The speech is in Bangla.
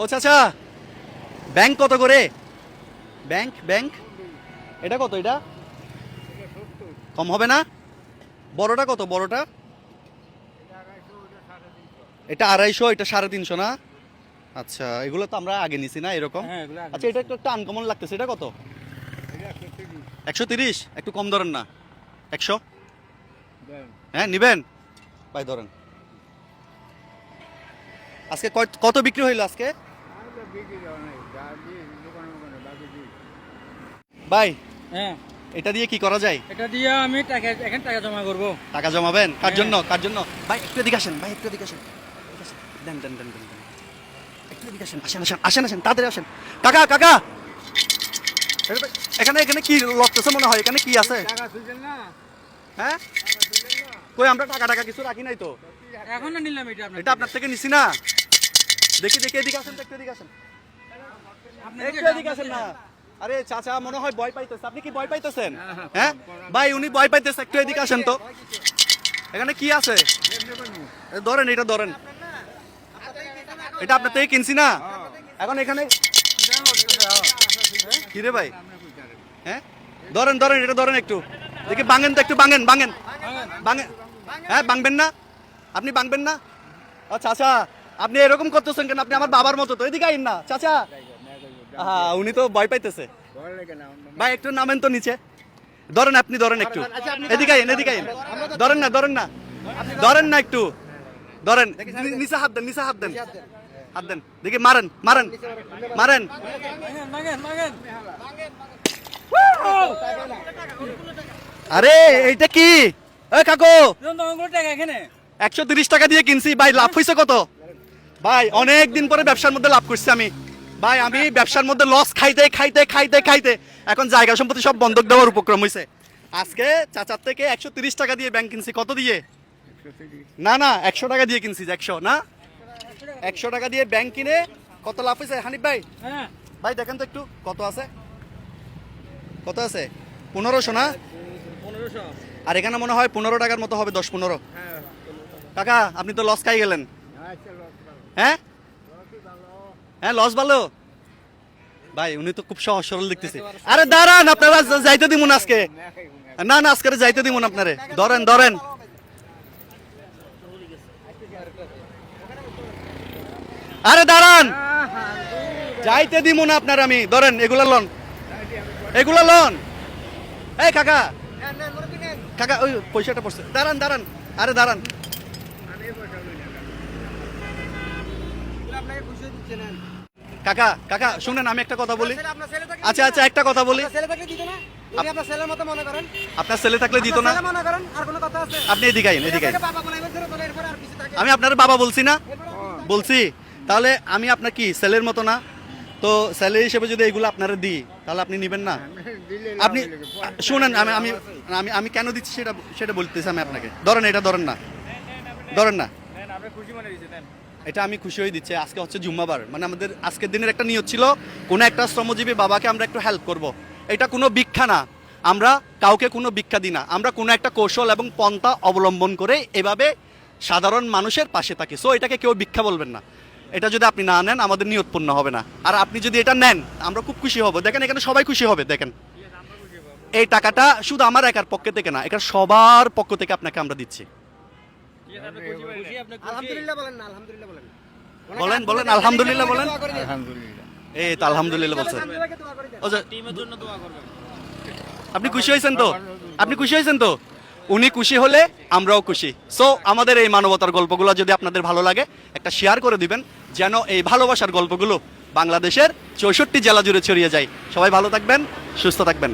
ও চাচা, ব্যাংক কত করে? ব্যাংক ব্যাংক এটা কত? এটা কম হবে না? বড়টা কত? বড়টা এটা 250, এটা 350 না? আচ্ছা, এগুলো তো আমরা আগে নিছি না এরকম। আচ্ছা, এটা একটু একটা আনকমন লাগতেছে, এটা কত? 130। একটু কম ধরেন না? 100? হ্যাঁ নিবেন ভাই, ধরেন। আজকে কত বিক্রি হইলো আজকে ভাই? হ্যাঁ, এটা দিয়ে কি করা যায়? এটা দিয়ে আমি এখন টাকা জমা করব। টাকা জমাবেন? কার জন্য? কার জন্য ভাই? একটু এদিকে আসেন ভাই, একটু এদিকে আসেন। দেন দেন দেন দেন দেন। একটু এদিকে আসেন, আসেন আসেন আসেন আসেন, তাড়াতাড়ি আসেন। কাকা কাকা, এখানে এখানে কি লড়তেছে মনে হয়? এখানে কি আছে? হ্যাঁ কই, আমরা টাকা টাকা কিছু রাখি নাই তো। এখন না নিলাম এটা আপনার থেকে নিছি না। দেখি দেখি, এদিকে আসেন তো, একটু এদিকে আসেন। একটু এদিকে আসেন না। আরে চাচা মনে হয় ভয় পাইতেছে। আপনি কি ভয় পাইতেছেন? হ্যাঁ ভাই, উনি ভয় পাইতেছে। একটু এদিকে আসেন তো। এখানে কি আছে? ধরেন, এটা ধরেন। এটা আপনার থেকে কিনছি না। এখন এখানে কি রে ভাই? হ্যাঁ ধরেন ধরেন, এটা ধরেন একটু। দেখি ভাঙেন তো, একটু ভাঙেন ভাঙেন ভাঙেন। হ্যাঁ ভাঙবেন না? আপনি ভাঙবেন না? আচ্ছা আচ্ছা, আপনি এরকম করতেছেন কেন? আপনি আমার বাবার মতো তো। এদিকে আইন না চাচা। হ্যাঁ, উনি তো ভয় পাইতেছে। ভাই একটু নামেন তো নিচে। ধরেন, আপনি ধরেন একটু। এদিকে আইন, এদিকে আইন। ধরেন না, ধরেন না, ধরেন না একটু। ধরেন, নিচে হাত দেন, নিচে হাত দেন, হাত দেন। দেখি মারেন মারেন মারেন। আরে এইটা কি? এ কাকু, এখানে 130 টাকা দিয়ে কিনছি ভাই। লাভ হয়েছে কত ভাই? অনেক দিন পরে ব্যবসার মধ্যে লাভ করছি আমি ভাই। আমি ব্যবসার মধ্যে লস খাইতে খাইতে খাইতে খাইতে এখন জায়গা সম্পত্তি সব বন্ধক দেওয়ার উপক্রম হয়েছে। আজকে চাচার থেকে 130 টাকা দিয়ে ব্যাংক কিনছি। কত দিয়ে? না না, 100 টাকা দিয়ে কিনছি। 100 না, 100 টাকা দিয়ে ব্যাংক কিনে কত লাভ হয়েছে হানিফ ভাই? হ্যাঁ, ভাই দেখেন তো একটু, কত আছে? কত আছে? 1500 না? 1500। আর এখানে মনে হয় 15 টাকার মতো হবে, 10-15। কাকা আপনি তো লস খাই গেলেন। হ্যাঁ হ্যাঁ, লস ভালো ভাই। উনি তো খুব সহজ সরল দেখতেছে। আরে দাঁড়ান, আপনারা যাইতে দিমুন আজকে। না না, আজকে যাইতে দিমুন আপনারে। ধরেন ধরেন। আরে দাঁড়ান, যাইতে দিমুন আপনার আমি। ধরেন, এগুলা লন, এগুলা লন। এই কাকা কাকা, ওই পয়সাটা পড়ছে। দাঁড়ান দাঁড়ান, আরে দাঁড়ান। কাকা কাকা শুনেন, আমি একটা কথা বলি। আচ্ছা আচ্ছা, একটা কথা বলি। আপনার ছেলে থাকলে দিত না? আপনি এদিকে আইন, এদিকে আইন। আমি আপনার বাবা বলছি না? বলছি। তাহলে আমি আপনার কি ছেলের মতো না? তো ছেলে হিসেবে যদি এগুলো আপনারা দিই, তাহলে আপনি নিবেন না? আপনি শুনেন, আমি আমি আমি আমি কেন দিচ্ছি সেটা সেটা বলতেছি আমি আপনাকে। ধরেন, এটা ধরেন না, ধরেন না। এটা আমি খুশি হয়ে দিচ্ছি। আজকে হচ্ছে জুম্মাবার, মানে আমাদের আজকের দিনের একটা নিয়ত ছিল, কোনো একটা শ্রমজীবী বাবাকে আমরা একটু হেল্প করব। এটা কোনো ভিক্ষা না, আমরা কাউকে কোনো ভিক্ষা দিই না। আমরা কোনো একটা কৌশল এবং পন্থা অবলম্বন করে এভাবে সাধারণ মানুষের পাশে থাকি। সো এটাকে কেউ ভিক্ষা বলবেন না। এটা যদি আপনি না নেন, আমাদের নিয়ত পূর্ণ হবে না। আর আপনি যদি এটা নেন, আমরা খুব খুশি হব। দেখেন, এখানে সবাই খুশি হবে। দেখেন, এই টাকাটা শুধু আমার একার পক্ষ থেকে না, এটা সবার পক্ষ থেকে আপনাকে আমরা দিচ্ছি। বলেন বলেন আলহামদুলিল্লাহ বলেন। এই তো আলহামদুলিল্লাহ বলছেন। আপনি খুশি হয়েছেন তো? আপনি খুশি হয়েছেন তো? উনি খুশি হলে আমরাও খুশি। সো আমাদের এই মানবতার গল্পগুলো যদি আপনাদের ভালো লাগে, একটা শেয়ার করে দিবেন, যেন এই ভালোবাসার গল্পগুলো বাংলাদেশের 64 জেলা জুড়ে ছড়িয়ে যায়। সবাই ভালো থাকবেন, সুস্থ থাকবেন।